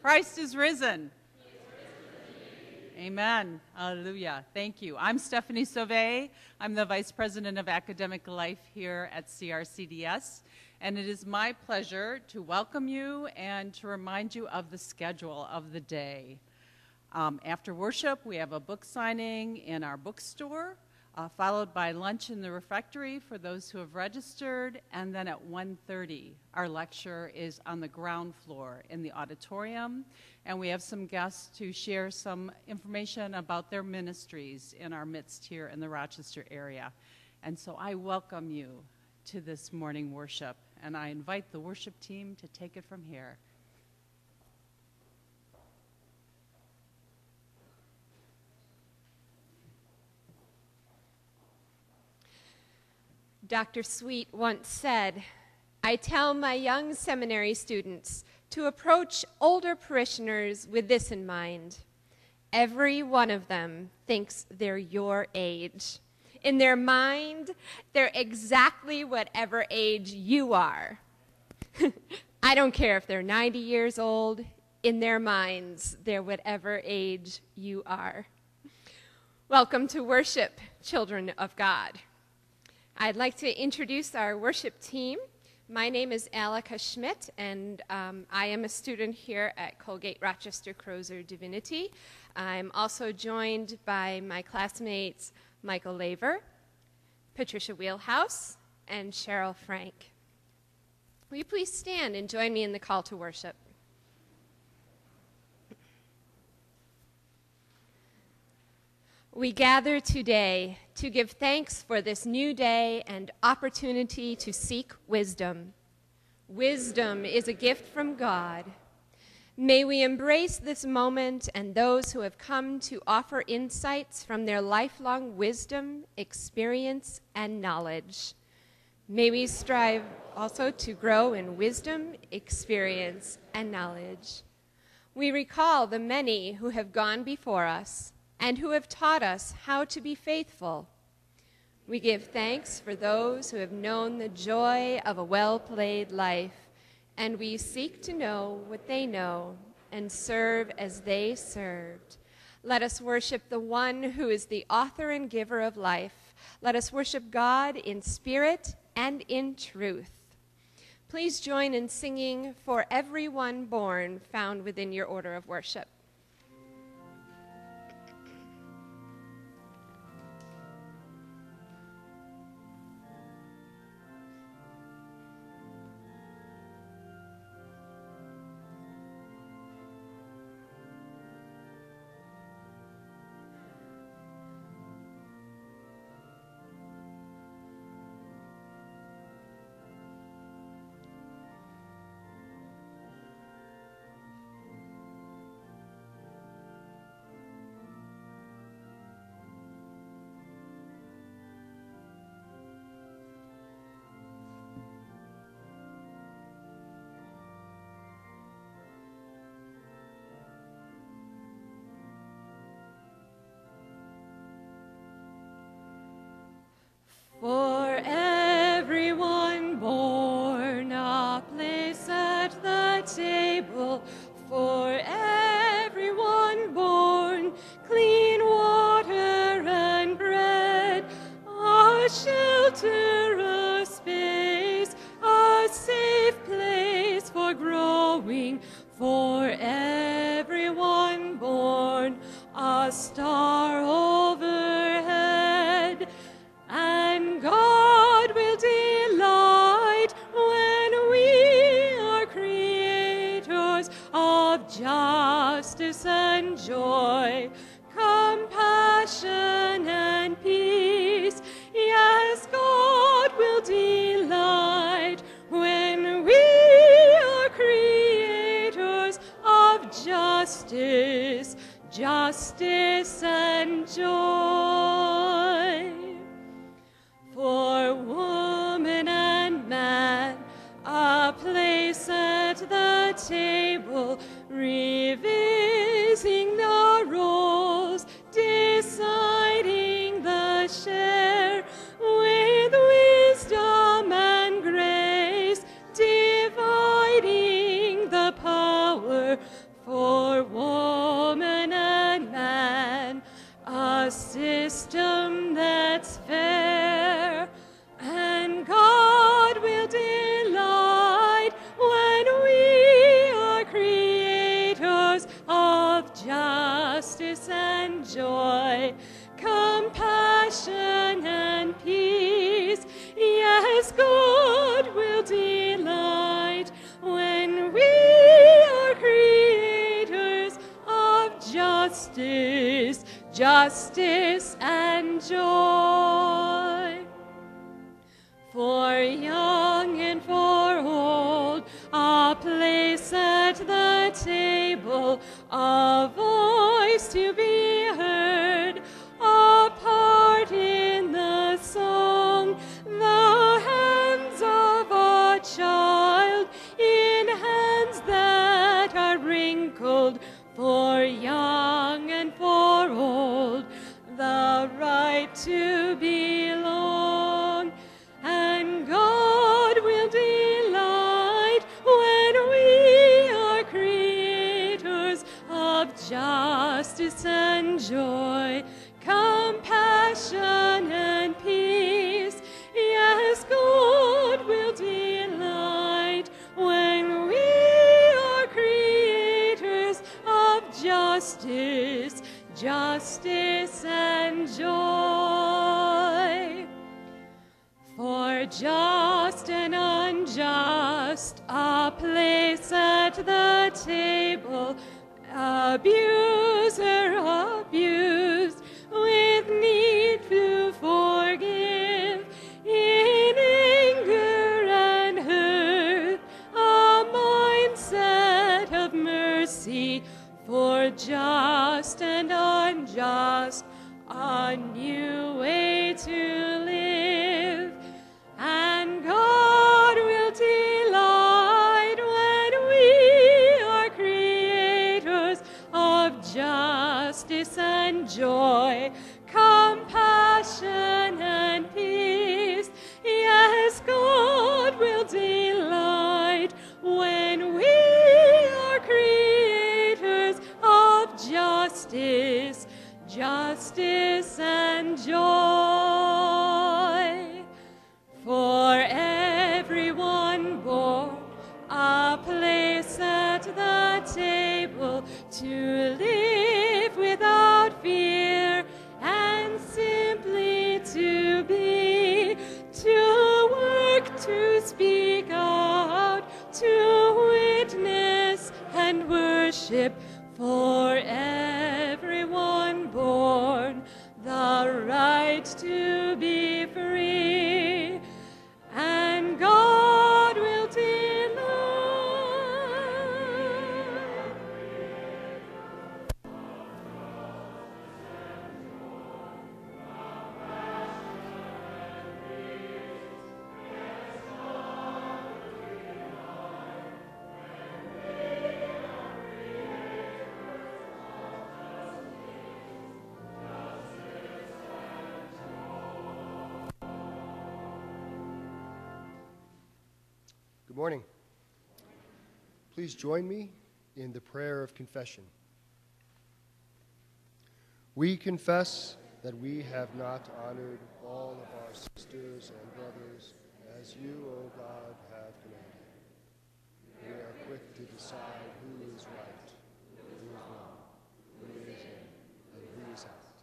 Christ is risen. Amen. Hallelujah. Thank you. I'm Stephanie Sauvé. I'm the Vice President of Academic Life here at CRCDS, and it is my pleasure to welcome you and to remind you of the schedule of the day. After worship, we have a book signing in our bookstore, followed by lunch in the refectory for those who have registered, and then at 1:30, our lecture is on the ground floor in the auditorium, and we have some guests to share some information about their ministries in our midst here in the Rochester area. And so I welcome you to this morning worship, and I invite the worship team to take it from here. Dr. Sweet once said, "I tell my young seminary students to approach older parishioners with this in mind. Every one of them thinks they're your age. In their mind, they're exactly whatever age you are." I don't care if they're 90 years old. In their minds, they're whatever age you are. Welcome to worship, children of God. I'd like to introduce our worship team. My name is Alika Schmidt, and I am a student here at Colgate Rochester Crozer Divinity. I'm also joined by my classmates Michael Laver, Patricia Wheelhouse, and Cheryl Frank. Will you please stand and join me in the call to worship? We gather today to give thanks for this new day and opportunity to seek wisdom. Wisdom is a gift from God. May we embrace this moment and those who have come to offer insights from their lifelong wisdom, experience, and knowledge. May we strive also to grow in wisdom, experience, and knowledge. We recall the many who have gone before us and who have taught us how to be faithful. We give thanks for those who have known the joy of a well-played life, and we seek to know what they know and serve as they served. Let us worship the one who is the author and giver of life. Let us worship God in spirit and in truth. Please join in singing "For Everyone Born," found within your order of worship. For everyone born, a place at the table. For everyone born, clean water and bread. A shelter, a space, a safe place for growing. For everyone born, a star overhead. And God will delight when we are creators of justice and joy, compassion and peace. Yes, God will delight when we are creators of justice, justice and joy. For woman and man, a place at the table, revising the roles, deciding the share, with wisdom and grace, dividing the power for woman and man, a system that's fair. And God will delight when we are creators of justice and joy, compassion and peace. Yes, God will delight when we are creators of justice, justice and joy. For young and for old, a place at the table, a voice to be heard, a part in the song, the hands of a child in hands that are wrinkled. For young and for old, the right to belong. And God will delight when we are creators of justice and joy, compassion and peace. Yes, God will delight when we are creators of justice, justice and joy. For just and unjust, a place at the table, abuser abused, with need to forgive, in anger and hurt, a mindset of mercy. For just and unjust, a new way to live. And God will delight when we are creators of justice and joy, compassion and peace. Yes, God will delight when we are creators of justice, justice and joy. For everyone born, a place at the table, to live without fear and simply to be, to work, to speak out, to witness and worship. For everyone born, the right to be free. And God will delight. Good morning. Please join me in the prayer of confession. We confess that we have not honored all of our sisters and brothers as you, O God, have commanded. We are quick to decide who is right, who is wrong, who is in, and who is out.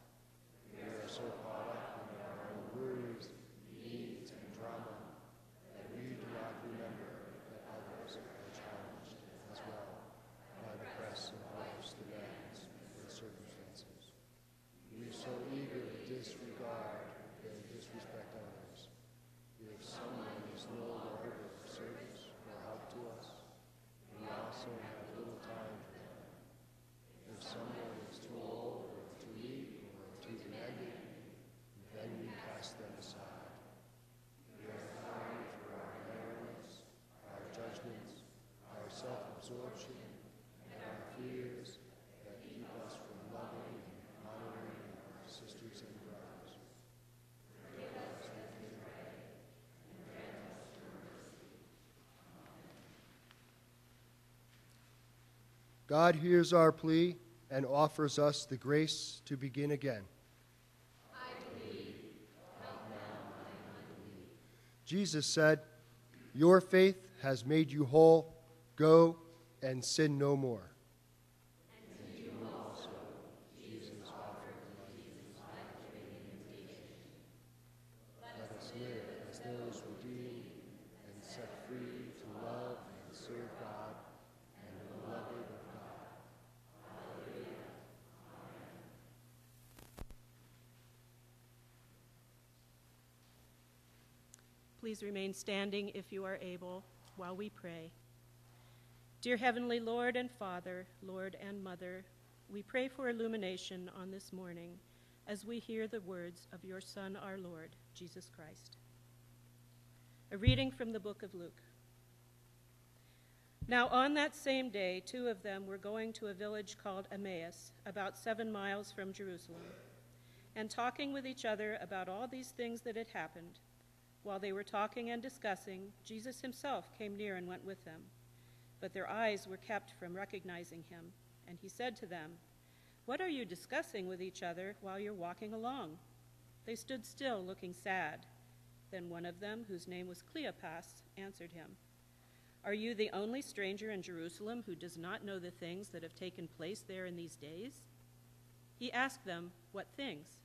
We are so caught up in our own words, deeds, and drama that we do not remember that others are challenged as well by the press of life's demands and circumstances. We so eager to disregard and disrespect others. If someone is no longer of service or help to us, we also have little time for them. If someone is too old or too weak or too demanding, then we cast them aside. We are found for our narrowness, our judgments, our self-absorption, and our fears that keep us from loving and honoring our sisters and brothers. God hears our plea and offers us the grace to begin again. I believe. Help now my unbelief. Jesus said, "Your faith has made you whole. Go and sin no more." And to you also, Jesus offered Jesus' life-giving invitation. Let us live as those redeemed and set free to love and serve God and the beloved of God. Hallelujah. Amen. Please remain standing if you are able while we pray. Dear Heavenly Lord and Father, Lord and Mother, we pray for illumination on this morning as we hear the words of your Son, our Lord, Jesus Christ. A reading from the book of Luke. Now on that same day, 2 of them were going to a village called Emmaus, about 7 miles from Jerusalem, and talking with each other about all these things that had happened. While they were talking and discussing, Jesus himself came near and went with them. But their eyes were kept from recognizing him, and he said to them, "What are you discussing with each other while you're walking along?" They stood still, looking sad. Then one of them, whose name was Cleopas, answered him, "Are you the only stranger in Jerusalem who does not know the things that have taken place there in these days?" He asked them, "What things?"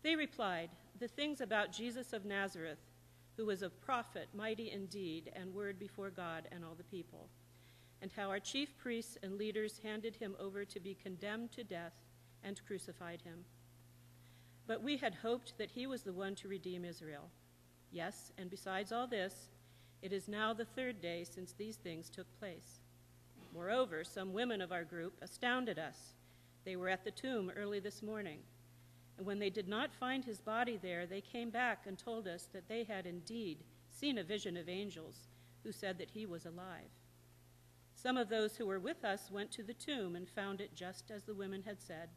They replied, "The things about Jesus of Nazareth, who was a prophet, mighty in deed and word before God and all the people, and how our chief priests and leaders handed him over to be condemned to death and crucified him. But we had hoped that he was the one to redeem Israel. Yes, and besides all this, it is now the 3rd day since these things took place. Moreover, some women of our group astounded us. They were at the tomb early this morning, and when they did not find his body there, they came back and told us that they had indeed seen a vision of angels who said that he was alive. Some of those who were with us went to the tomb and found it just as the women had said,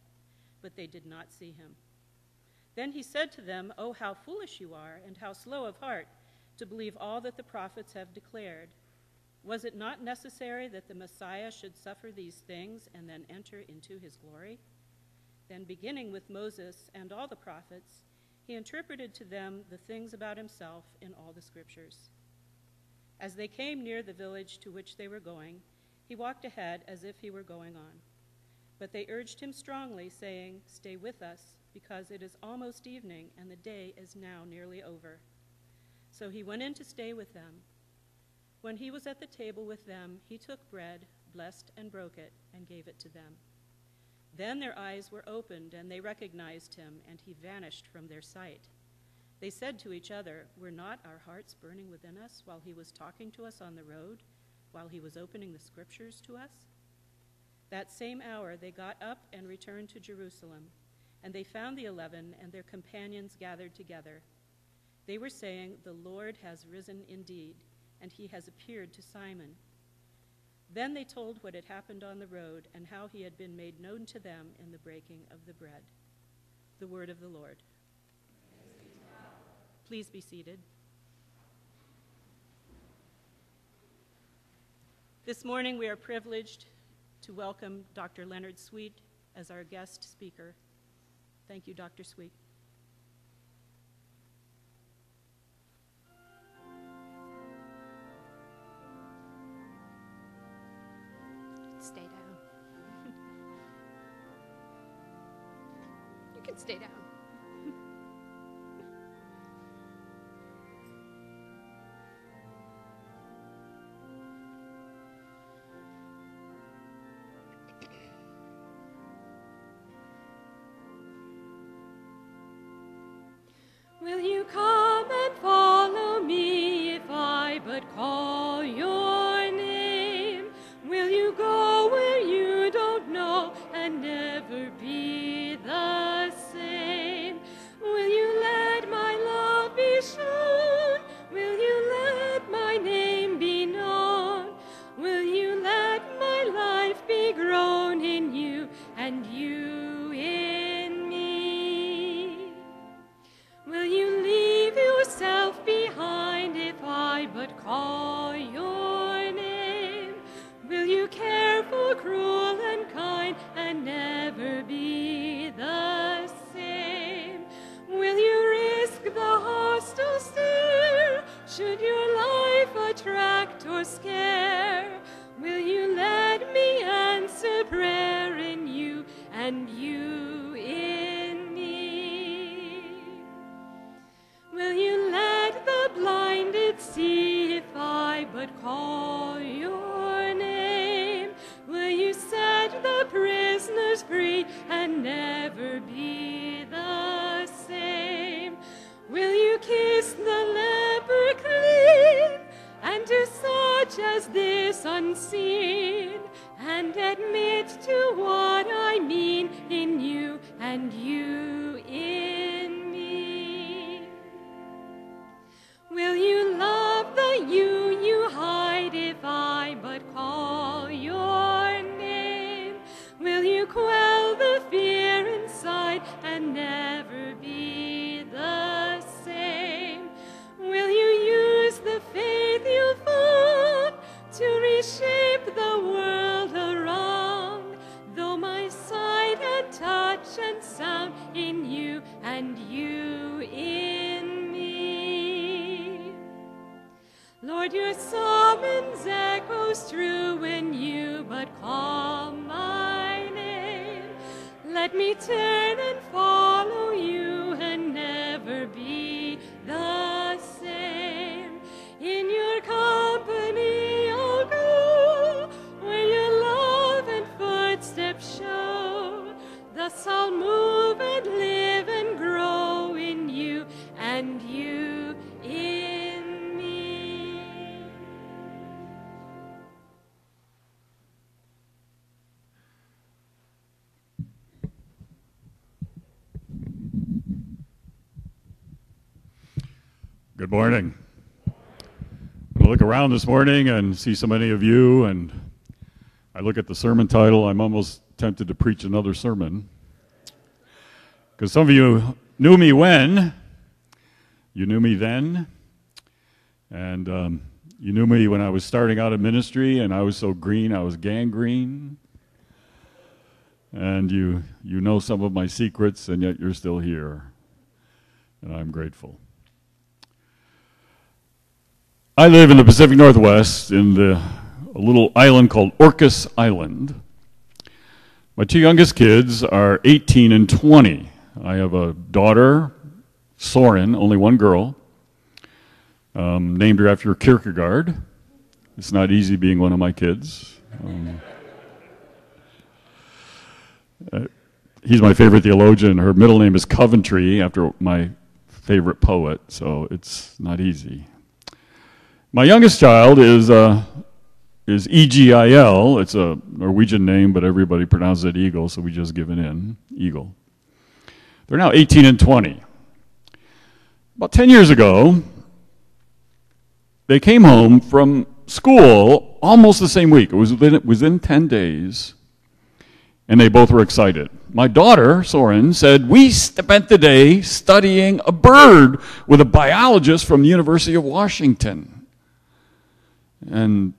but they did not see him. Then he said to them, 'Oh, how foolish you are, and how slow of heart to believe all that the prophets have declared. Was it not necessary that the Messiah should suffer these things and then enter into his glory?' Then, beginning with Moses and all the prophets, he interpreted to them the things about himself in all the scriptures. As they came near the village to which they were going, he walked ahead as if he were going on. But they urged him strongly, saying, 'Stay with us, because it is almost evening, and the day is now nearly over.' So he went in to stay with them. When he was at the table with them, he took bread, blessed and broke it, and gave it to them. Then their eyes were opened, and they recognized him, and he vanished from their sight. They said to each other, 'Were not our hearts burning within us while he was talking to us on the road, while he was opening the scriptures to us?' That same hour they got up and returned to Jerusalem, and they found the 11 and their companions gathered together. They were saying, 'The Lord has risen indeed, and he has appeared to Simon.' Then they told what had happened on the road and how he had been made known to them in the breaking of the bread." The word of the Lord. Please be seated. This morning we are privileged to welcome Dr. Leonard Sweet as our guest speaker. Thank you, Dr. Sweet. Stay down. You can stay down. Will you come and follow me if I but call your name? Will you go where you don't know and never be the same? Will you let my love be shown? Will you let my name be known? Will you let my life be grown in you and you in me? Will you leave yourself behind if I but call your name? Will you care for cruel mine and never be the same? Will you risk the hostile stare? Should your life attract or scare? Will you let me answer prayer in you and you in me? Will you let the blinded see if I but call your name? Will you set the prisoners free and never be the same? Will you kiss the leper clean and to such as this unseen, and admit to what I mean in you and you in me? Will you love the you hide if I but call your name? Will you quell the fear inside and never be the same? Will you use the faith you found to reshape the world around? Though my sight and touch and sound in you and you in me. Lord, your summons echoes true when you but call my name. Let me turn and follow you and never be the same. In your company I'll go, where your love and footsteps show. Thus I'll move and live and grow in you and you in me. Good morning. I look around this morning and see so many of you, and I look at the sermon title. I'm almost tempted to preach another sermon, because some of you knew me when, you knew me then, and you knew me when I was starting out in ministry, and I was so green, I was gangrene, and you know some of my secrets, and yet you're still here, and I'm grateful. I live in the Pacific Northwest in a little island called Orcas Island. My two youngest kids are 18 and 20. I have a daughter, Soren, only one girl, named her after Kierkegaard. It's not easy being one of my kids. He's my favorite theologian. Her middle name is Coventry, after my favorite poet, so it's not easy. My youngest child is EGIL. It's a Norwegian name, but everybody pronounces it Eagle, so we just give it in, Eagle. They're now 18 and 20. About 10 years ago, they came home from school almost the same week. It was within 10 days, and they both were excited. My daughter, Soren, said, "We spent the day studying a bird with a biologist from the University of Washington." And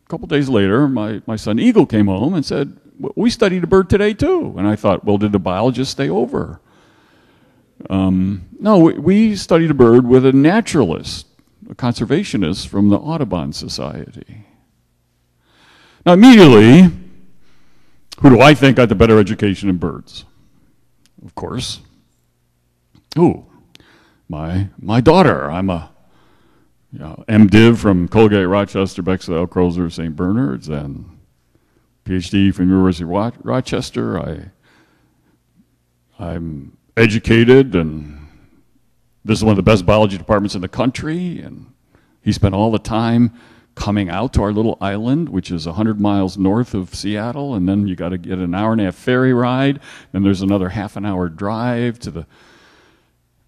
a couple days later, my son Eagle came home and said, "We studied a bird today too." And I thought, well, did the biologist stay over? No, we studied a bird with a naturalist, a conservationist from the Audubon Society. Now immediately, who do I think got the better education in birds? Of course, my daughter. I'm a MDiv from Colgate, Rochester, Bexley, Crozer, St. Bernard's, and PhD from University of Rochester. I'm educated, and this is one of the best biology departments in the country, and he spent all the time coming out to our little island, which is 100 miles north of Seattle, and then you got to get an hour-and-a-half ferry ride, and there's another half-an-hour drive to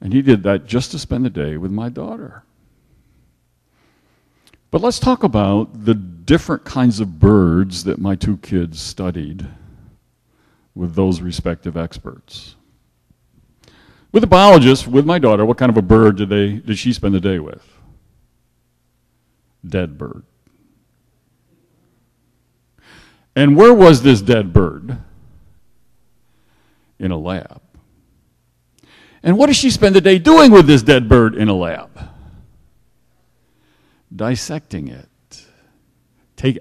and he did that just to spend the day with my daughter. But let's talk about the different kinds of birds that my two kids studied with those respective experts. With the biologist, with my daughter, what kind of a bird did she spend the day with? Dead bird. And where was this dead bird? In a lab. And what does she spend the day doing with this dead bird in a lab? Dissecting it.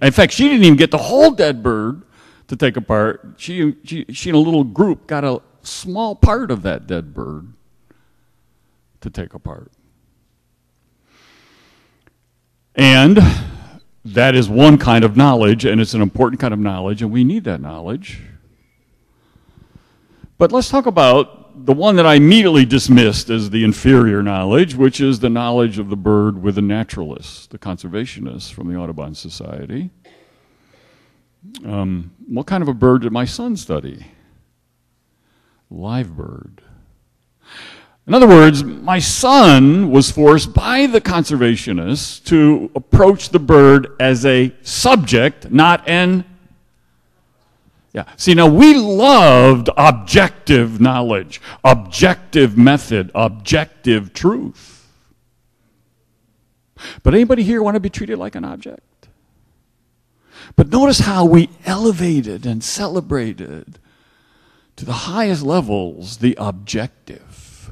In fact, she didn't even get the whole dead bird to take apart. She in a little group got a small part of that dead bird to take apart. And that is one kind of knowledge, and it's an important kind of knowledge, and we need that knowledge. But let's talk about the one that I immediately dismissed as the inferior knowledge, which is the knowledge of the bird with the naturalists, the conservationists from the Audubon Society. What kind of a bird did my son study? Live bird. In other words, my son was forced by the conservationists to approach the bird as a subject, not an... Yeah. See, now we loved objective knowledge, objective method, objective truth. But anybody here want to be treated like an object? But notice how we elevated and celebrated to the highest levels the objective.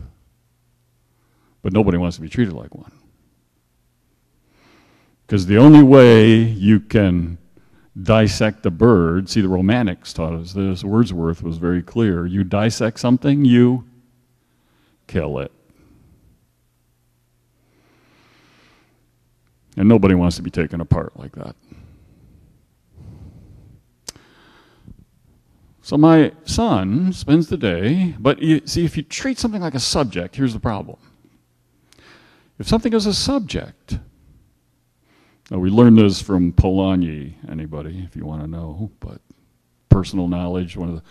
But nobody wants to be treated like one. Because the only way you can dissect a bird, see, the Romantics taught us this, Wordsworth was very clear. You dissect something, you kill it. And nobody wants to be taken apart like that. So my son spends the day, but you see, if you treat something like a subject, here's the problem. If something is a subject, now we learned this from Polanyi, anybody, if you want to know, but Personal Knowledge, one of the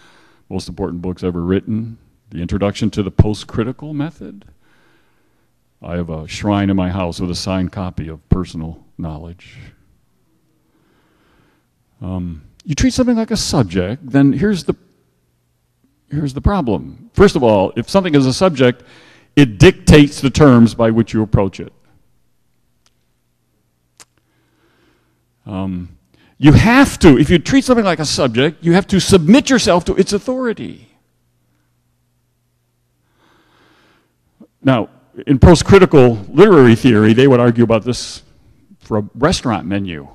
most important books ever written, the introduction to the post-critical method. I have a shrine in my house with a signed copy of Personal Knowledge. You treat something like a subject, then here's the problem. First of all, if something is a subject, it dictates the terms by which you approach it. You have to, if you treat something like a subject, you have to submit yourself to its authority. Now, in post-critical literary theory, they would argue about this for a restaurant menu.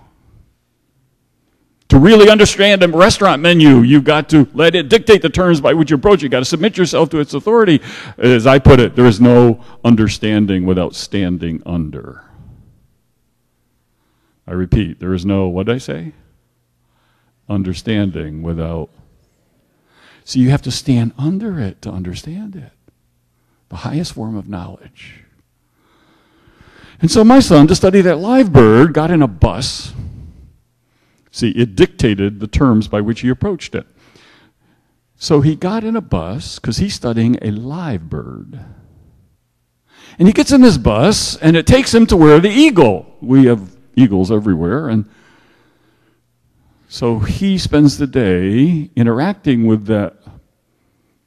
To really understand a restaurant menu, you've got to let it dictate the terms by which you approach it. You've got to submit yourself to its authority. As I put it, there is no understanding without standing under. I repeat, there is no, what did I say? Understanding without. So you have to stand under it to understand it. The highest form of knowledge. And so my son, to study that live bird, got in a bus. See, it dictated the terms by which he approached it. So he got in a bus because he's studying a live bird. And he gets in this bus, and it takes him to where the eagle. We have eagles everywhere. And so he spends the day interacting with that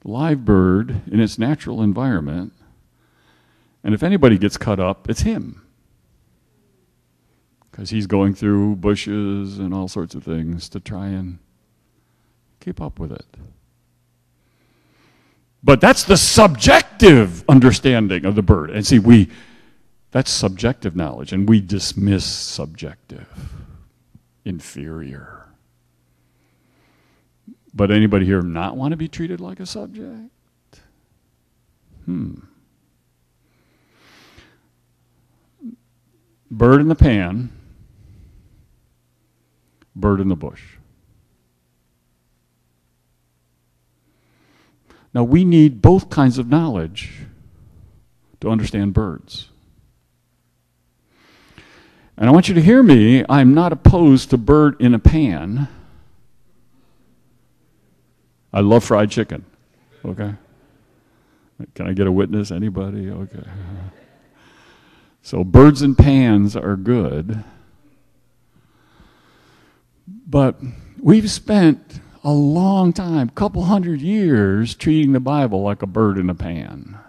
live bird in its natural environment. And if anybody gets cut up, it's him. Because he's going through bushes and all sorts of things to try and keep up with it. But that's the subjective understanding of the bird. And see, that's subjective knowledge, and we dismiss subjective, inferior. But anybody here not want to be treated like a subject? Bird in the pan, bird in the bush. Now, we need both kinds of knowledge to understand birds. And I want you to hear me. I'm not opposed to bird in a pan. I love fried chicken. Okay? Can I get a witness? Anybody? Okay. So birds in pans are good. But we've spent a long time, couple hundred years, treating the Bible like a bird in a pan.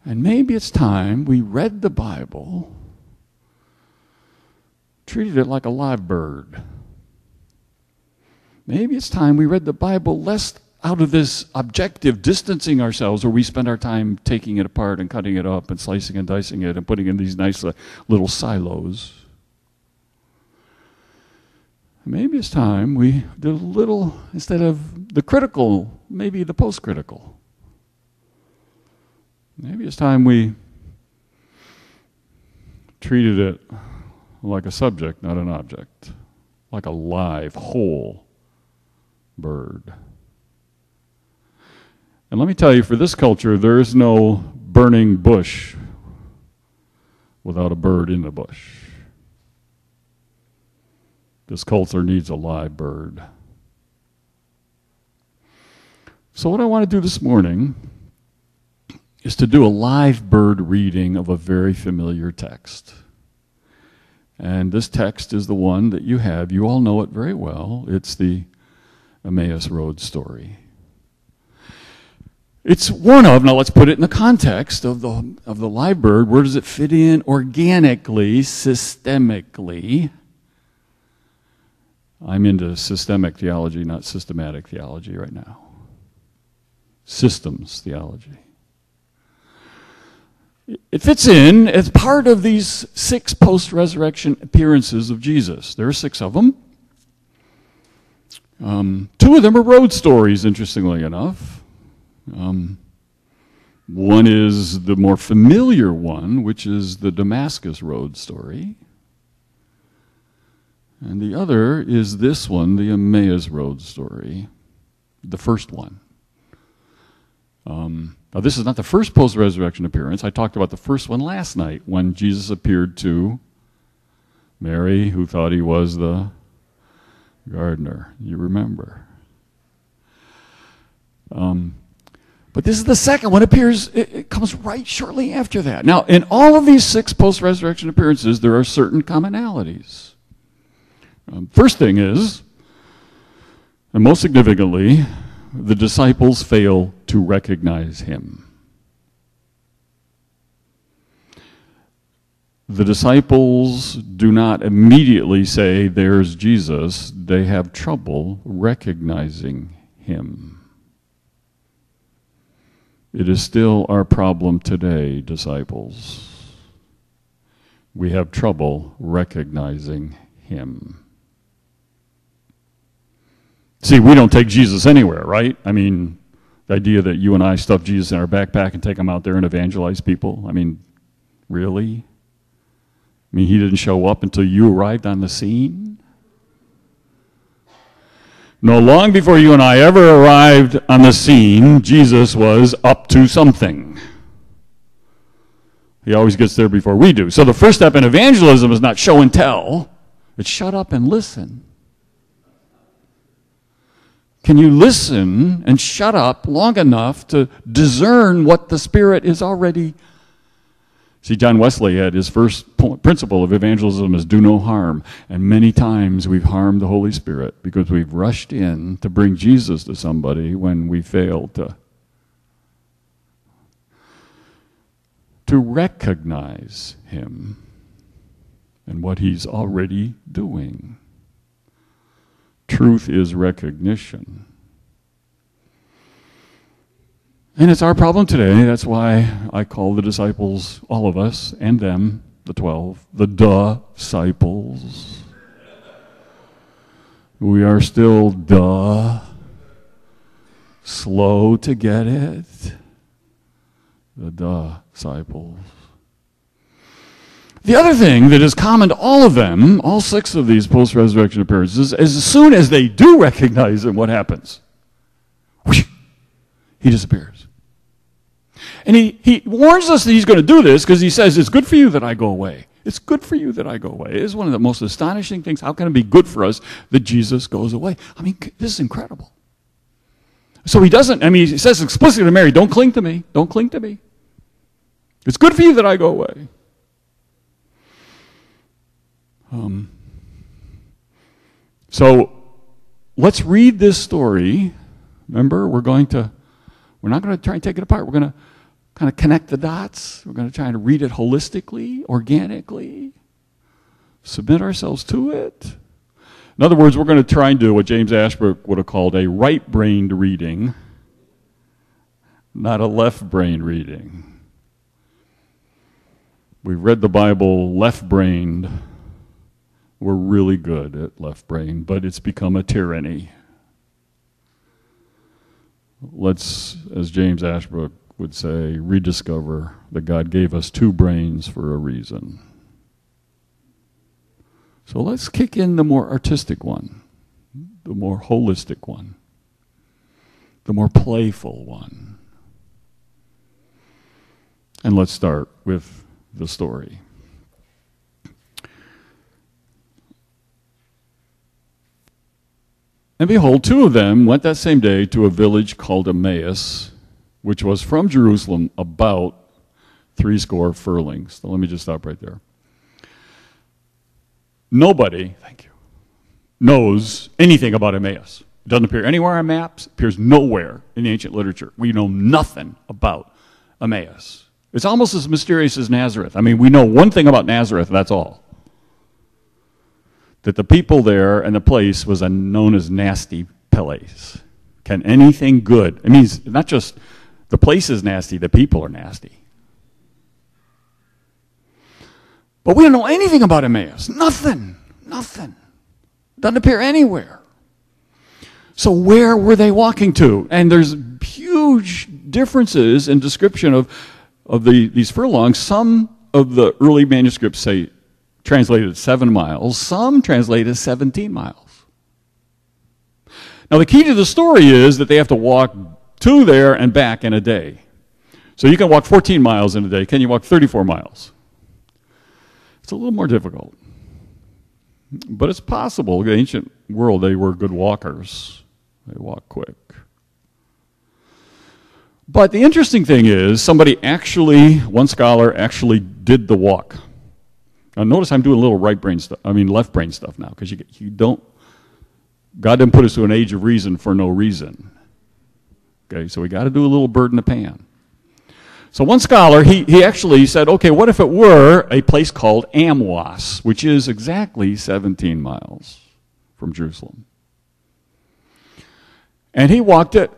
And maybe it's time we read the Bible treated it like a live bird. Maybe it's time we read the Bible less out of this objective distancing ourselves, where we spend our time taking it apart and cutting it up and slicing and dicing it and putting it in these nice little silos. Maybe it's time we did a little, instead of the critical, maybe the post-critical. Maybe it's time we treated it like a subject, not an object, like a live, whole bird. And let me tell you, for this culture, there is no burning bush without a bird in the bush. This culture needs a live bird. So what I want to do this morning is to do a live bird reading of a very familiar text. And this text is the one that you have. You all know it very well. It's the Emmaus Road story. It's one of, now let's put it in the context of the live bird. Where does it fit in organically, systemically? I'm into systemic theology, not systematic theology right now. Systems theology. It fits in as part of these 6 post-resurrection appearances of Jesus. There are 6 of them. 2 of them are road stories, interestingly enough. One is the more familiar one, which is the Damascus Road story. And the other is this one, the Emmaus Road story, the first one. Now, this is not the first post-resurrection appearance. I talked about the first one last night when Jesus appeared to Mary, who thought he was the gardener. You remember. But this is the second one. It comes right shortly after that. Now, in all of these 6 post-resurrection appearances, there are certain commonalities. First thing is, and most significantly, the disciples fail to recognize him. The disciples do not immediately say, "There's Jesus." They have trouble recognizing him. It is still our problem today, disciples. We have trouble recognizing him. See, we don't take Jesus anywhere, right? I mean, the idea that you and I stuff Jesus in our backpack and take him out there and evangelize people, I mean, really? I mean, he didn't show up until you arrived on the scene? No, long before you and I ever arrived on the scene, Jesus was up to something. He always gets there before we do. So the first step in evangelism is not show and tell. It's shut up and listen. Can you listen and shut up long enough to discern what the Spirit is already? See, John Wesley had his first principle of evangelism is do no harm. And many times we've harmed the Holy Spirit because we've rushed in to bring Jesus to somebody when we failed to recognize him and what he's already doing. Truth is recognition. And it's our problem today. That's why I call the disciples, all of us, and them, the 12, the disciples. We are still slow to get it. The disciples. The other thing that is common to all of them, all 6 of these post-resurrection appearances, is as soon as they do recognize him, what happens? Whoosh, he disappears. And he warns us that he's going to do this because he says, it's good for you that I go away. It's good for you that I go away. It is one of the most astonishing things. How can it be good for us that Jesus goes away? I mean, this is incredible. So he doesn't, he says explicitly to Mary, don't cling to me. Don't cling to me. It's good for you that I go away. So let's read this story. Remember, we're not going to try and take it apart. We're going to kind of connect the dots. We're going to try and read it holistically, organically, submit ourselves to it. In other words, we're going to try and do what James Ashbrook would have called a right-brained reading, not a left-brained reading. We've read the Bible left-brained. We're really good at left-brained, but it's become a tyranny. Let's, as James Ashbrook would say, rediscover that God gave us two brains for a reason. So let's kick in the more artistic one, the more holistic one, the more playful one. And let's start with the story. And behold, two of them went that same day to a village called Emmaus, which was from Jerusalem about 80 furlongs. So let me just stop right there. Nobody, thank you, knows anything about Emmaus. It doesn't appear anywhere on maps, appears nowhere in the ancient literature. We know nothing about Emmaus. It's almost as mysterious as Nazareth. I mean, we know one thing about Nazareth, that's all. That the people there and the place was known as nasty place. Can anything good, it means not just the place is nasty, the people are nasty. But we don't know anything about Emmaus. Nothing. Doesn't appear anywhere. So where were they walking to? And there's huge differences in description of these furlongs. Some of the early manuscripts say translated 7 miles. Some translated 17 miles. Now the key to the story is that they have to walk to there and back in a day. So you can walk 14 miles in a day. Can you walk 34 miles? It's a little more difficult. But it's possible. In the ancient world, they were good walkers. They walked quick. But the interesting thing is, one scholar actually did the walk. Now notice I'm doing a little left brain stuff now, because God didn't put us to an age of reason for no reason. Okay, so we got to do a little bird in the pan. So one scholar, he actually said, okay, what if it were a place called Amwas, which is exactly 17 miles from Jerusalem. And he walked it,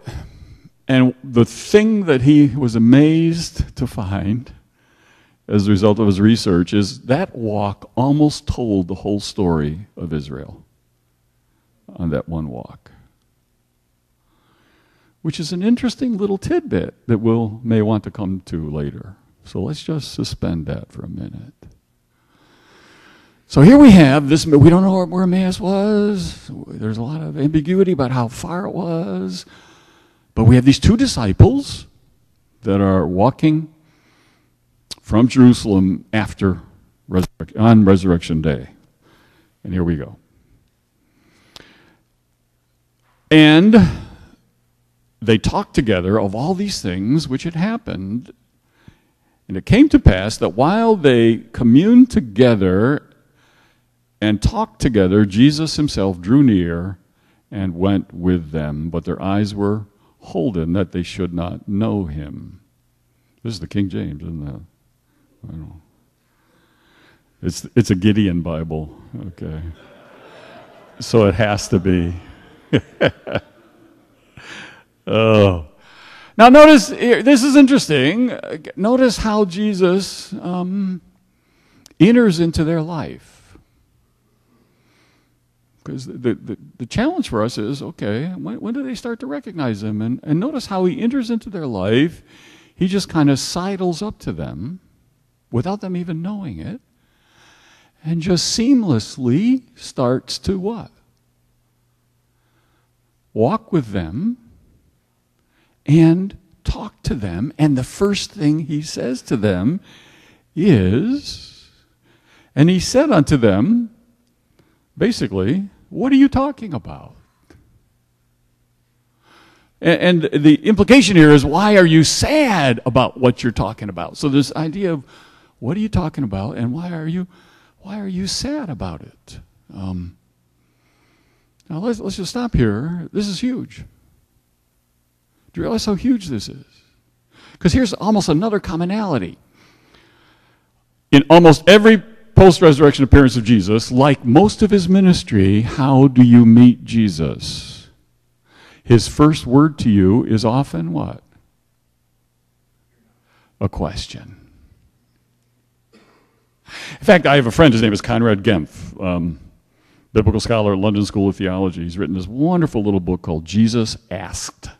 and the thing that he was amazed to find as a result of his research is that walk almost told the whole story of Israel on that one walk. Which is an interesting little tidbit that may want to come to later. So let's just suspend that for a minute. So here we have this, we don't know where Emmaus was. There's a lot of ambiguity about how far it was. But we have these two disciples that are walking from Jerusalem on Resurrection Day. And here we go. And they talked together of all these things which had happened. And it came to pass that while they communed together and talked together, Jesus himself drew near and went with them. But their eyes were holden that they should not know him. This is the King James, isn't it? I don't know. It's a Gideon Bible, okay. So it has to be. Oh. Now notice, this is interesting. Notice how Jesus enters into their life. Because the challenge for us is, okay, when do they start to recognize him? And notice how he enters into their life. He just kind of sidles up to them without them even knowing it. And just seamlessly starts to what? Walk with them and talk to them. And the first thing he says to them is, and he said unto them, basically, what are you talking about? And the implication here is, why are you sad about what you're talking about? So this idea of, what are you talking about, and why are you sad about it? Now let's just stop here. This is huge. Do you realize how huge this is? Because here's almost another commonality. In almost every post-resurrection appearance of Jesus, like most of his ministry, how do you meet Jesus? His first word to you is often what? A question. In fact, I have a friend, his name is Conrad Gempf, biblical scholar at London School of Theology. He's written this wonderful little book called Jesus Asked.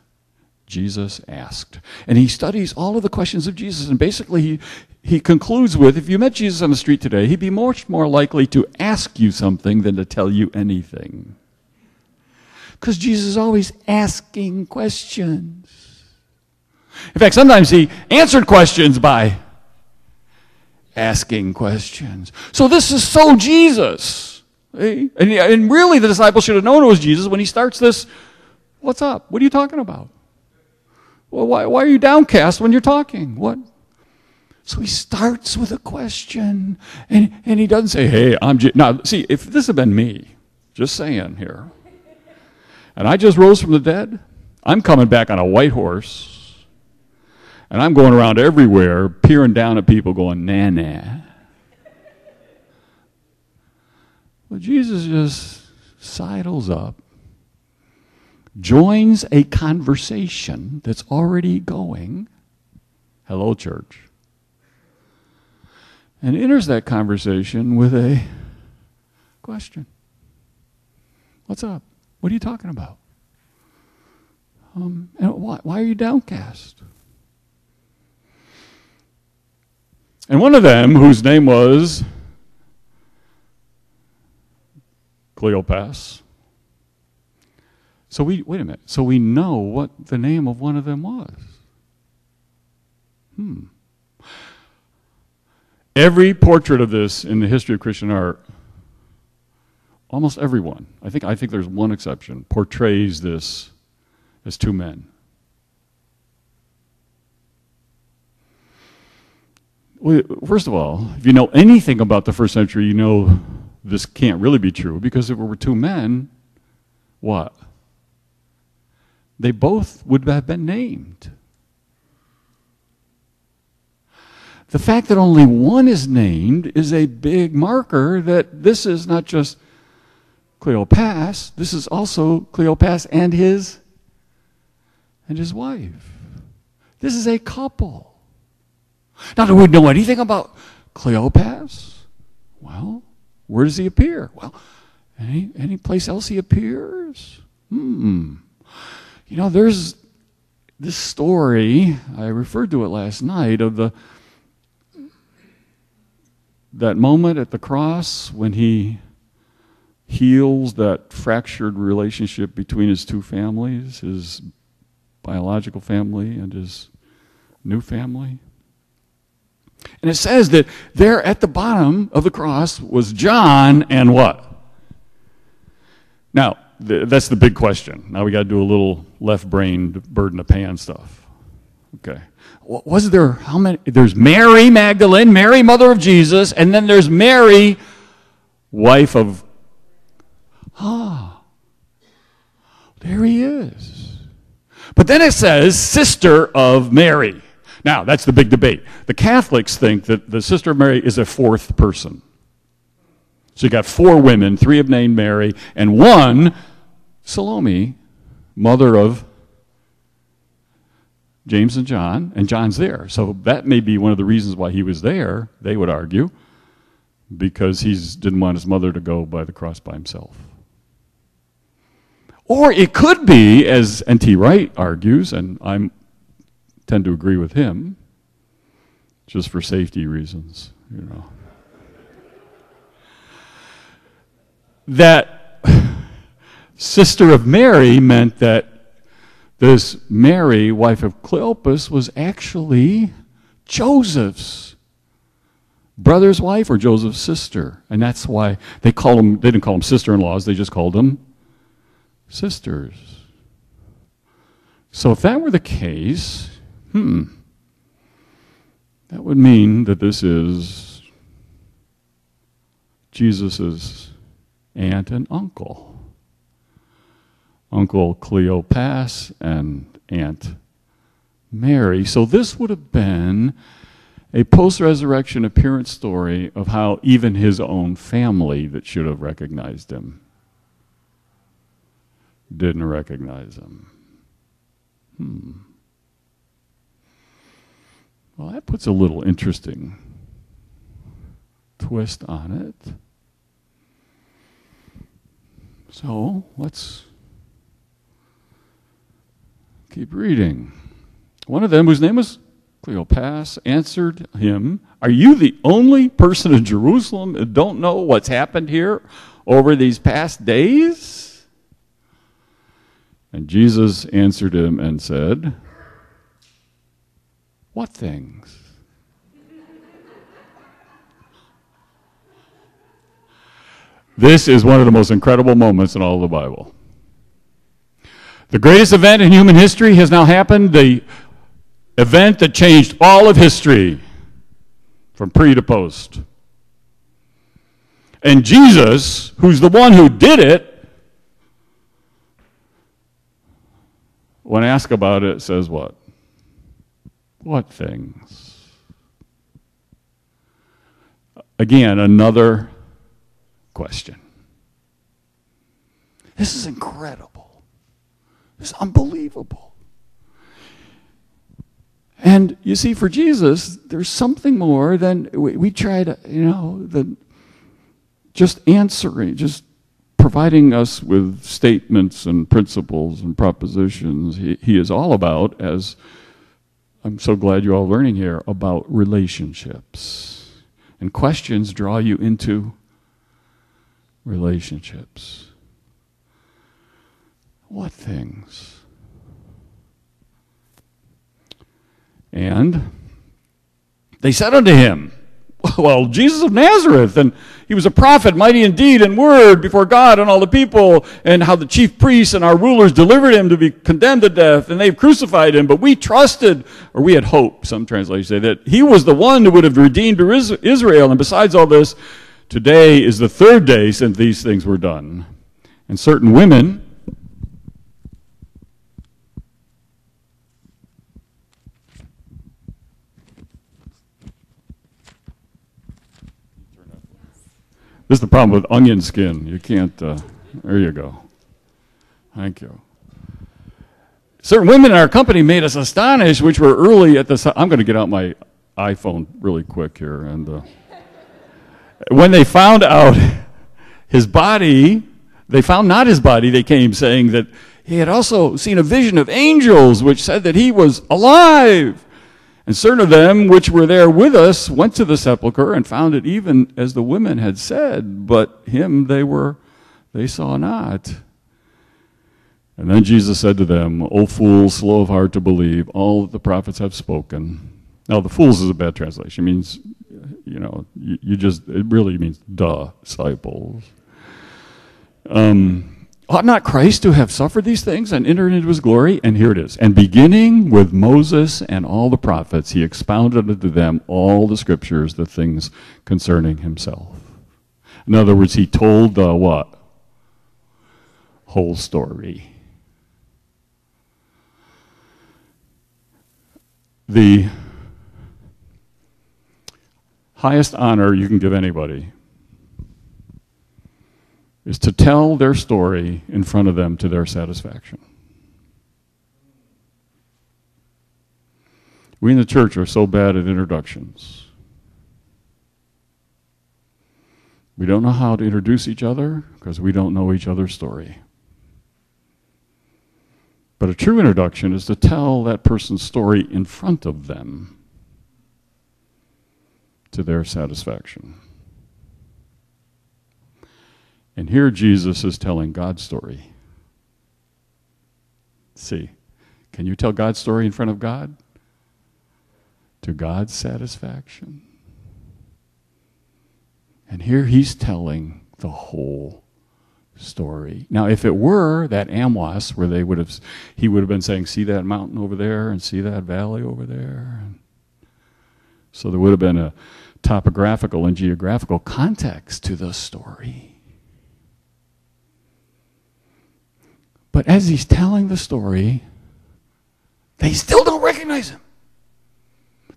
Jesus Asked. And he studies all of the questions of Jesus, and basically he concludes with, if you met Jesus on the street today, he'd be much more likely to ask you something than to tell you anything. Because Jesus is always asking questions. In fact, sometimes he answered questions by asking questions. So this is so Jesus. And really the disciples should have known it was Jesus when he starts this, what's up? What are you talking about? Well, why are you downcast when you're talking? What? So he starts with a question, and he doesn't say, hey, now, see, if this had been me, just saying here, and I just rose from the dead, I'm coming back on a white horse, and I'm going around everywhere, peering down at people going, nah. Well, Jesus just sidles up, joins a conversation that's already going, hello, church, and enters that conversation with a question. What's up? What are you talking about? And why are you downcast? And one of them, whose name was Cleopas. So wait a minute. So we know what the name of one of them was. Every portrait of this in the history of Christian art, almost everyone, I think there's one exception, portrays this as two men. Well, first of all, if you know anything about the first century, you know this can't really be true, because if it were two men, what? They both would have been named. The fact that only one is named is a big marker that this is not just Cleopas, this is also Cleopas and his wife. This is a couple. Now, do we know anything about Cleopas? Well, where does he appear? Well, any place else he appears? You know, there's this story, I referred to it last night, of that moment at the cross when he heals that fractured relationship between his two families, his biological family and his new family. And it says that there at the bottom of the cross was John and what? Now, that's the big question. Now we got to do a little left-brained bird in the pan stuff. Okay. Was there, how many? There's Mary Magdalene, Mary, mother of Jesus, and then there's Mary, wife of, there he is. But then it says, sister of Mary. Now, that's the big debate. The Catholics think that the sister of Mary is a fourth person. So you got four women, three have named Mary, and one, Salome, mother of James and John's there. So that may be one of the reasons why he was there, they would argue, because he didn't want his mother to go by the cross by himself. Or it could be, as N.T. Wright argues, and I tend to agree with him, just for safety reasons, you know, that sister of Mary meant that this Mary, wife of Cleopas, was actually Joseph's brother's wife or Joseph's sister. And that's why they didn't call them sister-in-laws, they just called them sisters. So if that were the case, that would mean that this is Jesus' aunt and uncle. Uncle Cleopas and Aunt Mary. So this would have been a post-resurrection appearance story of how even his own family that should have recognized him didn't recognize him. Well, that puts a little interesting twist on it. So let's keep reading. One of them, whose name was Cleopas, answered him, "Are you the only person in Jerusalem who don't know what's happened here over these past days?" And Jesus answered him and said, "What things?" This is one of the most incredible moments in all of the Bible. The greatest event in human history has now happened, the event that changed all of history from pre to post. And Jesus, who's the one who did it, when asked about it, says what? What things? Again, another question. This is incredible. This is unbelievable. And you see, for Jesus, there's something more than we try to, than just answering, just providing us with statements and principles and propositions. He is all about, as I'm so glad you're all learning here, about relationships. And questions draw you into relationships. What things? And they said unto him, "Well, Jesus of Nazareth, and he was a prophet, mighty in deed and word before God and all the people, and how the chief priests and our rulers delivered him to be condemned to death, and they've crucified him, but we trusted," or we had hope, some translations say, "that he was the one who would have redeemed Israel, and besides all this, today is the third day since these things were done." And certain women this is the problem with onion skin. You can't, there you go. Thank you. Certain women in our company made us astonished, which were early at the, I'm going to get out my iPhone really quick here, and when they found out his body, they found not his body, they came saying that he had also seen a vision of angels which said that he was alive. And certain of them which were there with us went to the sepulchre and found it even as the women had said, but him they saw not. And then Jesus said to them, "O fools, slow of heart to believe all that the prophets have spoken." Now, the fools is a bad translation. It means, it really means disciples. Ought not Christ to have suffered these things and entered into his glory? And here it is. And beginning with Moses and all the prophets, he expounded unto them all the scriptures, the things concerning himself. In other words, he told the what? Whole story. The highest honor you can give anybody is to tell their story in front of them to their satisfaction. We in the church are so bad at introductions. We don't know how to introduce each other because we don't know each other's story. But a true introduction is to tell that person's story in front of them to their satisfaction. And here Jesus is telling God's story. See, can you tell God's story in front of God? To God's satisfaction. And here he's telling the whole story. Now, if it were that Amwas, where he would have been saying, "See that mountain over there, and see that valley over there." So there would have been a topographical and geographical context to the story. But as he's telling the story, they still don't recognize him.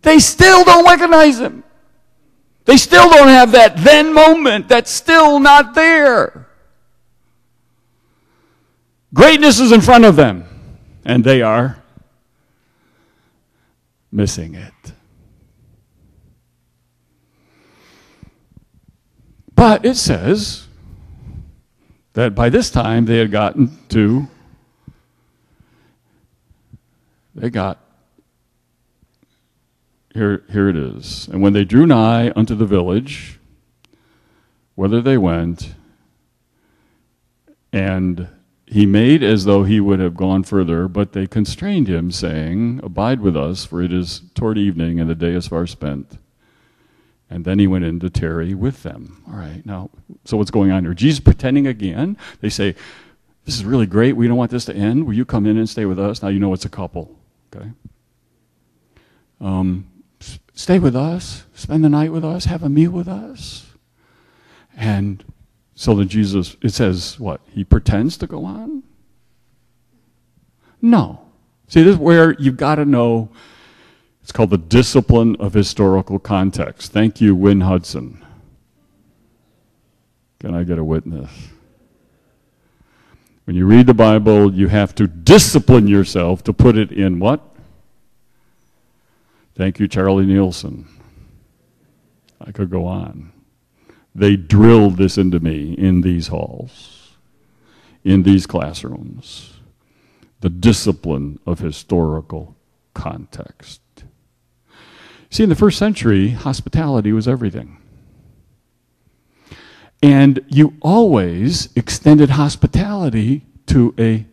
They still don't recognize him. They still don't have that then moment. That's still not there. Greatness is in front of them, and they are missing it. But it says that by this time they had gotten to, here it is. And when they drew nigh unto the village, whither they went, and he made as though he would have gone further, but they constrained him, saying, Abide with us, for it is toward evening, and the day is far spent. And then he went in to tarry with them. All right, now, so what's going on here? Jesus pretending again. They say, this is really great. We don't want this to end. Will you come in and stay with us? Now you know it's a couple, okay? Stay with us. Spend the night with us. Have a meal with us. And so that Jesus, it says what? He pretends to go on? No. See, this is where you've got to know. It's called the discipline of historical context. Thank you, Wynn Hudson. Can I get a witness? When you read the Bible, you have to discipline yourself to put it in what? Thank you, Charlie Nielsen. I could go on. They drilled this into me in these halls, in these classrooms. The discipline of historical context. See, in the first century, hospitality was everything. And you always extended hospitality to a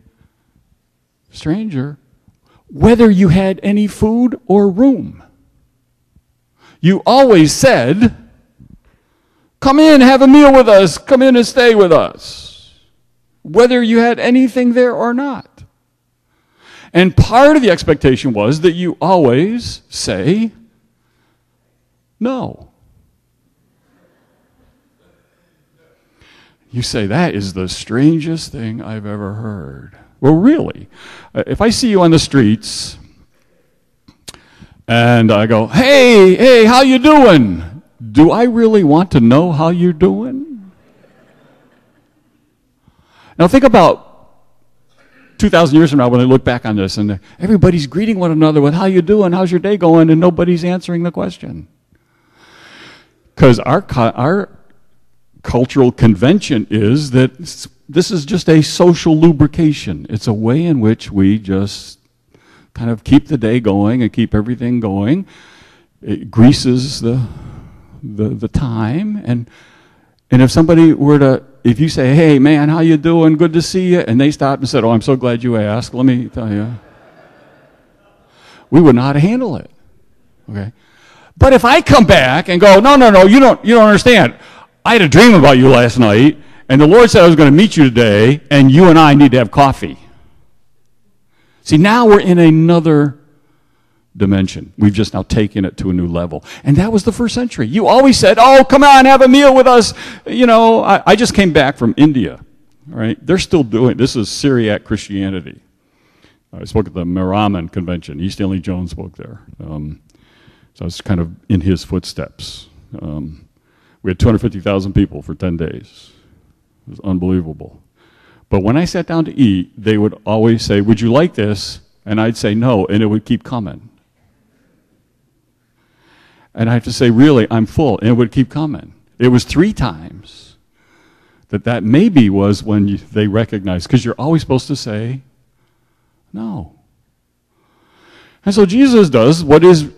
stranger, whether you had any food or room. You always said, come in, have a meal with us, come in and stay with us, whether you had anything there or not. And part of the expectation was that you always say, no. You say, that is the strangest thing I've ever heard. Well, really, if I see you on the streets and I go, hey, how you doing? Do I really want to know how you're doing? Now think about 2,000 years from now when they look back on this and everybody's greeting one another with how you doing, how's your day going, and nobody's answering the question. Because our cultural convention is that this is just a social lubrication. It's a way in which we just kind of keep the day going and keep everything going. It greases the time. And if somebody were to, if you say, hey, man, how you doing? Good to see you. And they stopped and said, oh, I'm so glad you asked. Let me tell you. We would know how to handle it. Okay? But if I come back and go, no, you don't understand. I had a dream about you last night, and the Lord said I was going to meet you today, and you and I need to have coffee. See, now we're in another dimension. We've just now taken it to a new level. And that was the first century. You always said, oh, come on, have a meal with us. You know, I just came back from India, right? They're still doing, this is Syriac Christianity. I spoke at the Miraman Convention. E. Stanley Jones spoke there. So I was kind of in his footsteps. We had 250,000 people for 10 days. It was unbelievable. But when I sat down to eat, they would always say, would you like this? And I'd say no, and it would keep coming. And I have to say, really, I'm full, and it would keep coming. It was 3 times that maybe was when they recognized, because you're always supposed to say no. And so Jesus does what is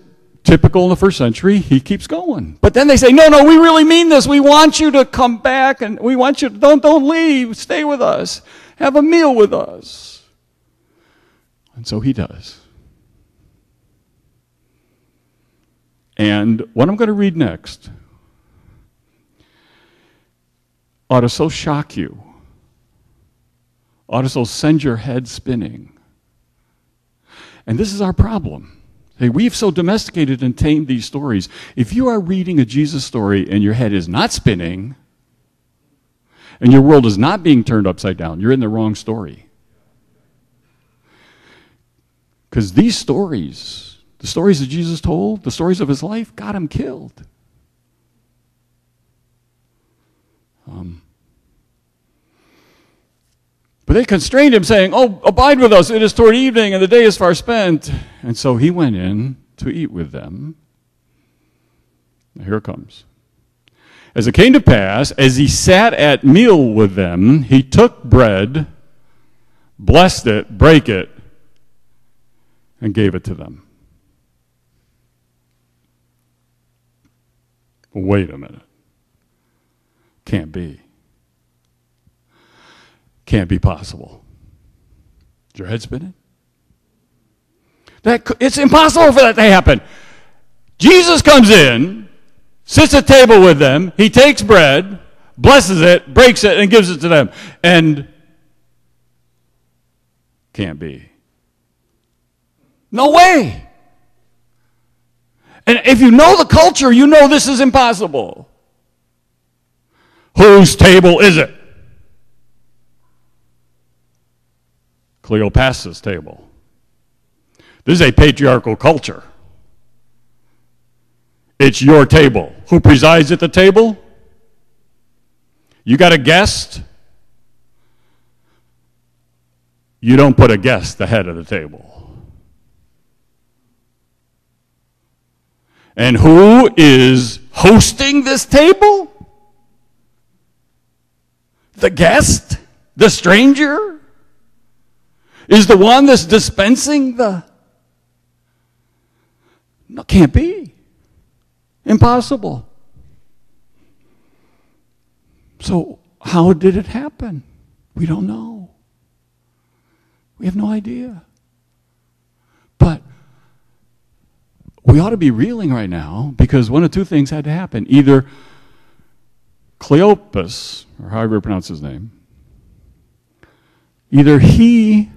typical in the first century. He keeps going. But then they say, no, we really mean this. We want you to come back, and we want you to, don't leave. Stay with us. Have a meal with us. And so he does. And what I'm going to read next ought to so shock you, ought to so send your head spinning. And this is our problem. Hey, we've so domesticated and tamed these stories. If you are reading a Jesus story and your head is not spinning, and your world is not being turned upside down, you're in the wrong story. Because these stories The stories that Jesus told, the stories of his life, got him killed. But they constrained him, saying, "Oh, abide with us. It is toward evening, and the day is far spent." And so he went in to eat with them. Now here it comes. As it came to pass, as he sat at meal with them, he took bread, blessed it, brake it, and gave it to them. Wait a minute. Can't be. Can't be possible. Is your head spinning? It's impossible for that to happen. Jesus comes in, sits at table with them, he takes bread, blesses it, breaks it, and gives it to them. And can't be. No way. And if you know the culture, you know this is impossible. Whose table is it? Cleopatra's table. This is a patriarchal culture. It's your table. Who presides at the table? You got a guest? You don't put a guest at the head of the table. And who is hosting this table? The guest? The stranger? Is the one that's dispensing the... No, can't be. Impossible. So how did it happen? We don't know. We have no idea. But we ought to be reeling right now because one of two things had to happen. Either Cleopas, or however you pronounce his name, either he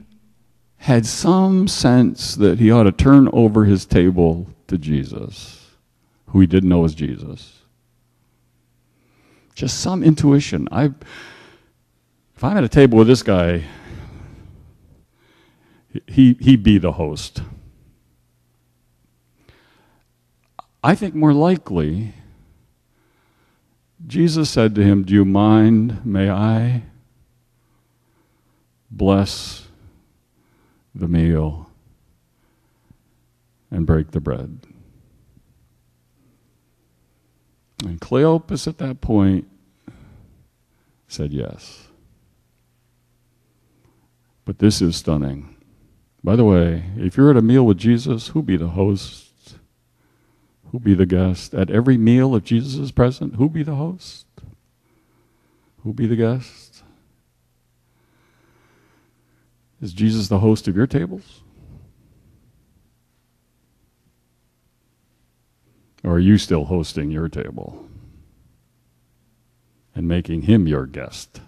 had some sense that he ought to turn over his table to Jesus, who he didn't know was Jesus. Just some intuition. If I'm at a table with this guy, he'd be the host. I think more likely, Jesus said to him, "Do you mind, may I bless the meal and break the bread?" And Cleopas at that point said yes. But this is stunning. By the way, if you're at a meal with Jesus, who be the host? Who be the guest? At every meal, if Jesus is present, who be the host? Who be the guest? Is Jesus the host of your tables? Or are you still hosting your table and making him your guest?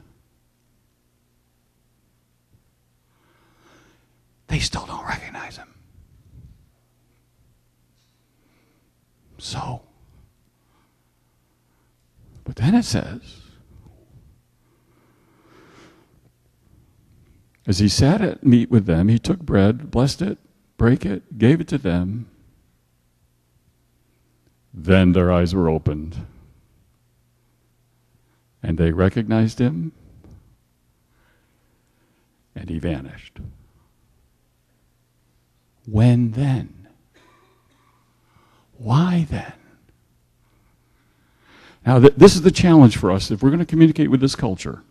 They still don't recognize him. So, but then it says, as he sat at meat with them, he took bread, blessed it, brake it, gave it to them. Then their eyes were opened, and they recognized him, and he vanished. When then? Why then? Now, this is the challenge for us. If we're going to communicate with this culture,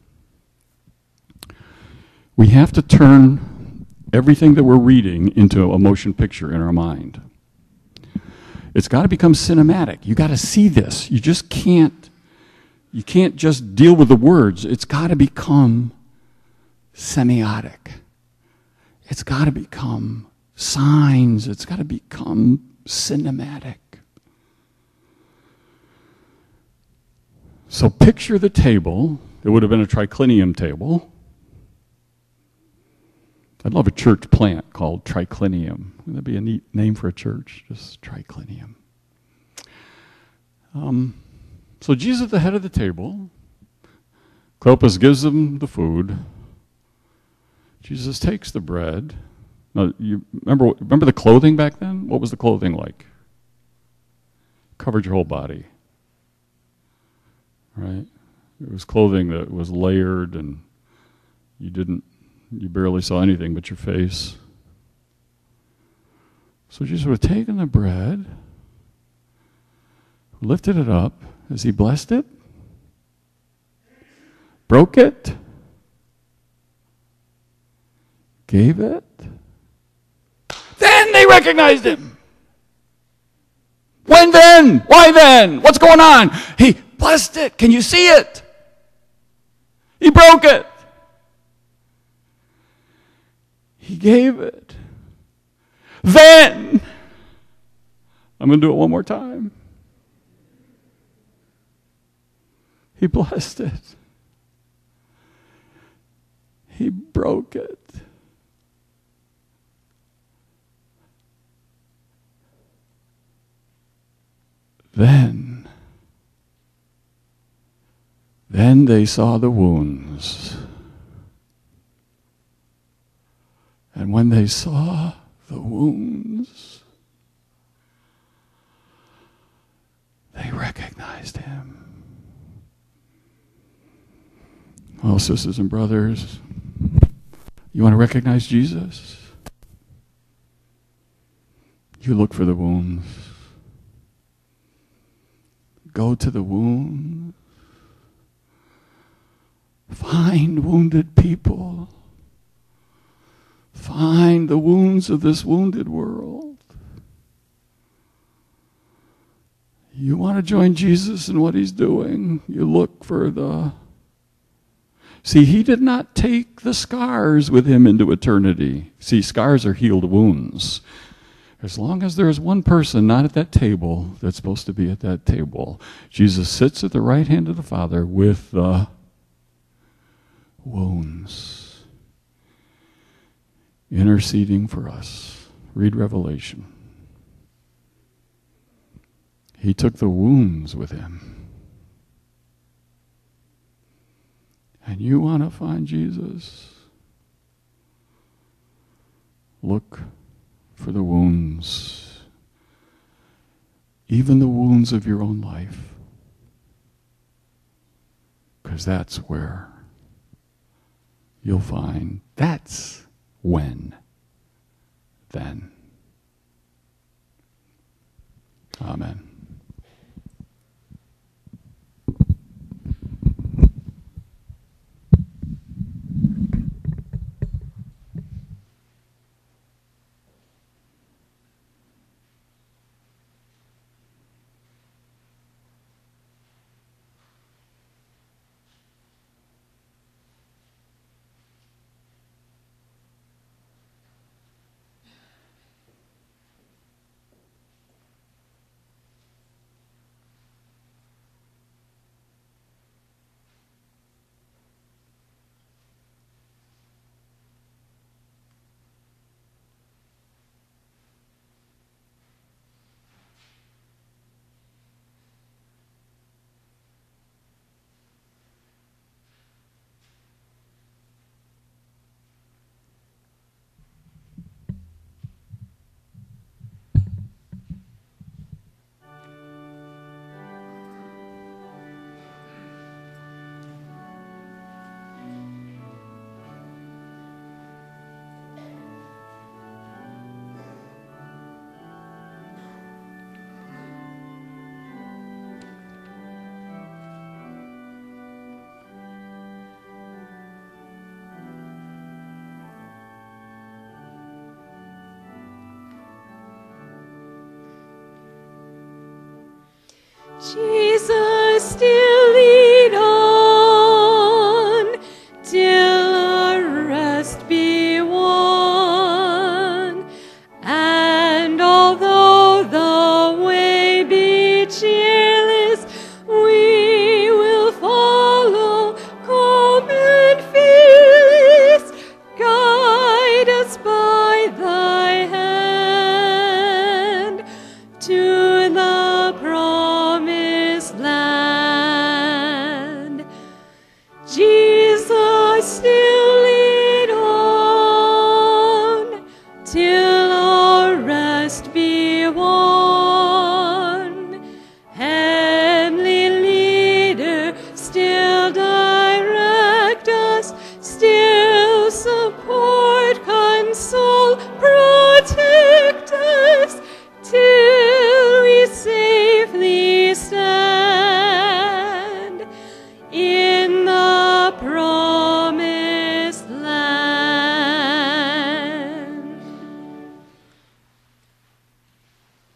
we have to turn everything that we're reading into a motion picture in our mind. It's got to become cinematic. You got to see this. You can't just deal with the words. It's got to become semiotic. It's got to become signs. It's got to become cinematic. So picture the table. It would have been a triclinium table. I'd love a church plant called triclinium. Wouldn't that be a neat name for a church? Just triclinium. So Jesus at the head of the table. Cleopas gives them the food. Jesus takes the bread, Now, you remember the clothing back then? What was the clothing like? Covered your whole body, right? It was clothing that was layered, and you barely saw anything but your face. So Jesus would have taken the bread, lifted it up as he blessed it, broke it, gave it. Then they recognized him. When then? Why then? What's going on? He blessed it. Can you see it? He broke it. He gave it. Then, I'm going to do it one more time. He blessed it. He broke it. Then they saw the wounds. And when they saw the wounds, they recognized him. Well, sisters and brothers, you want to recognize Jesus? You look for the wounds. Go to the wounds. Find wounded people. Find the wounds of this wounded world. You want to join Jesus in what he's doing? You look for the... See, he did not take the scars with him into eternity. See, scars are healed wounds. As long as there is one person not at that table that's supposed to be at that table, Jesus sits at the right hand of the Father with the wounds, interceding for us. Read Revelation. He took the wounds with him. And you want to find Jesus? Look for the wounds, even the wounds of your own life, because that's where you'll find that's when, then. Amen.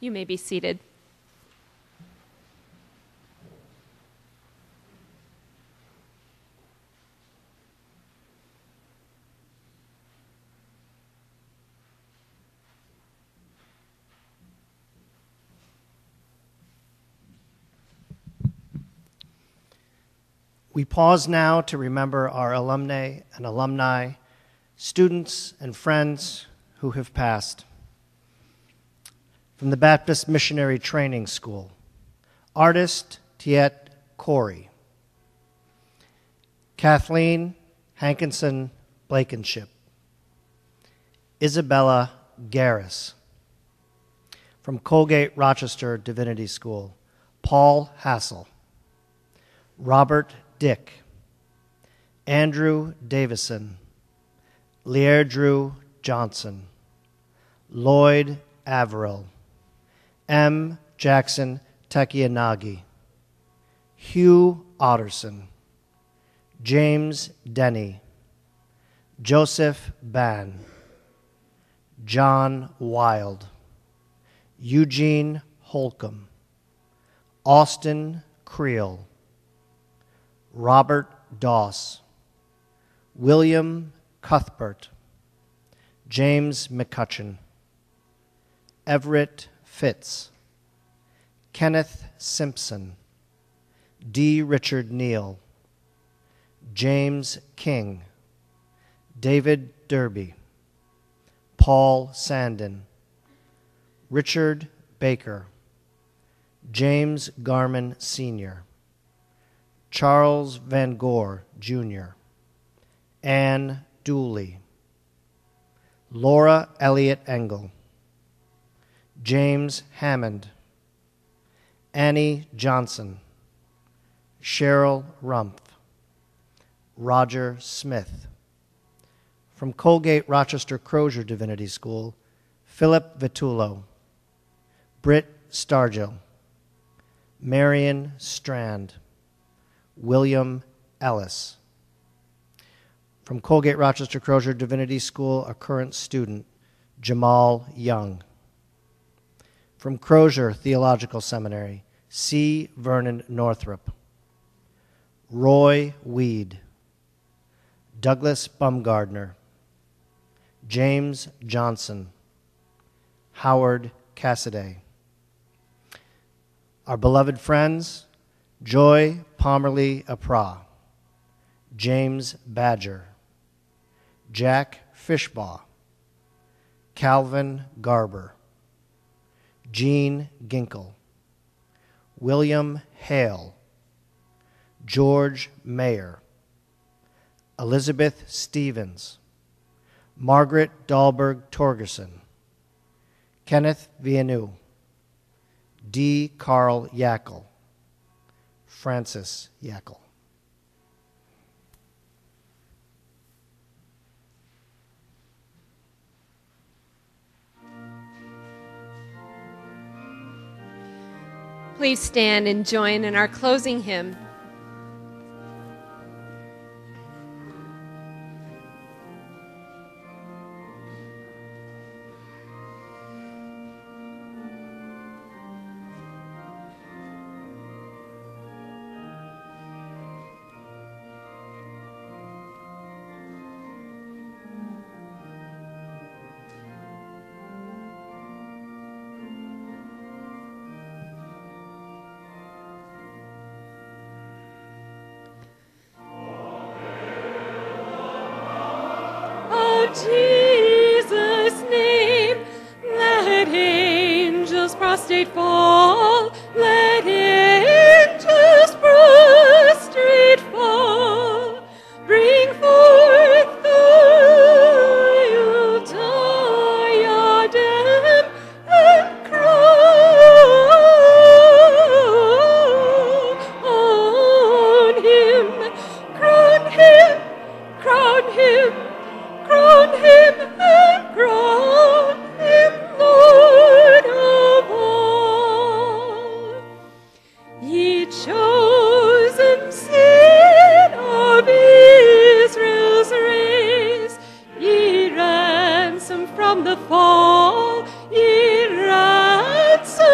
You may be seated. We pause now to remember our alumnae and alumni, students and friends who have passed. From the Baptist Missionary Training School, artist Tiet Corey, Kathleen Hankinson Blankenship, Isabella Garris. From Colgate Rochester Divinity School, Paul Hassel, Robert Dick, Andrew Davison, Leardrew Johnson, Lloyd Averill, M. Jackson Takianagi, Hugh Otterson, James Denny, Joseph Ban, John Wild, Eugene Holcomb, Austin Creel, Robert Doss, William Cuthbert, James McCutcheon, Everett Fitz, Kenneth Simpson, D. Richard Neal, James King, David Derby, Paul Sandin, Richard Baker, James Garman Sr., Charles Van Gore, Jr., Anne Dooley, Laura Elliott Engel, James Hammond, Annie Johnson, Cheryl Rumpf, Roger Smith. From Colgate Rochester Crozier Divinity School, Philip Vitullo, Britt Stargill, Marion Strand, William Ellis. From Colgate Rochester Crozier Divinity School, a current student, Jamal Young. From Crozier Theological Seminary, C. Vernon Northrop, Roy Weed, Douglas Bumgardner, James Johnson, Howard Cassidy. Our beloved friends, Joy Pomerly Apra, James Badger, Jack Fishbaugh, Calvin Garber, Jean Ginkle, William Hale, George Mayer, Elizabeth Stevens, Margaret Dahlberg Torgerson, Kenneth Vianu, D. Carl Yackel, Francis Yackel. Please stand and join in our closing hymn. Jesus' name, let angels prostrate fall, let angels prostrate fall, bring forth the royal diadem and crown him, crown him, crown him, crown him and crown him Lord of all. Ye chosen seed of Israel's race, ye ransom from the fall, ye ransom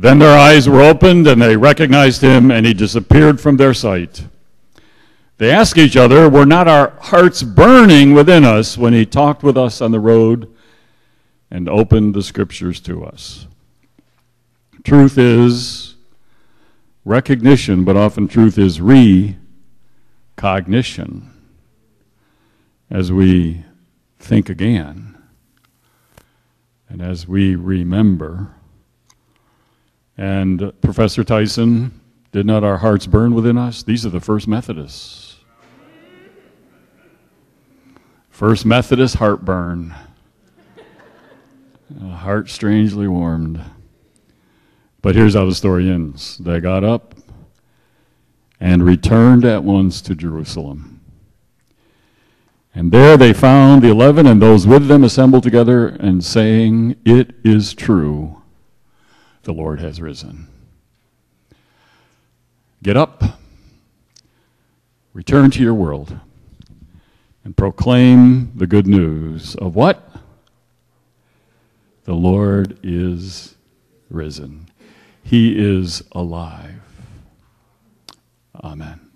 Then their eyes were opened, and they recognized him, and he disappeared from their sight. They asked each other, were not our hearts burning within us when he talked with us on the road and opened the scriptures to us? Truth is recognition, but often truth is recognition as we think again and as we remember. And Professor Tyson, did not our hearts burn within us? These are the First Methodists. First Methodist heartburn. A heart strangely warmed. But here's how the story ends. They got up and returned at once to Jerusalem. And there they found the 11 and those with them assembled together and saying, "It is true, the Lord has risen." Get up, return to your world, and proclaim the good news of what? The Lord is risen. He is alive. Amen.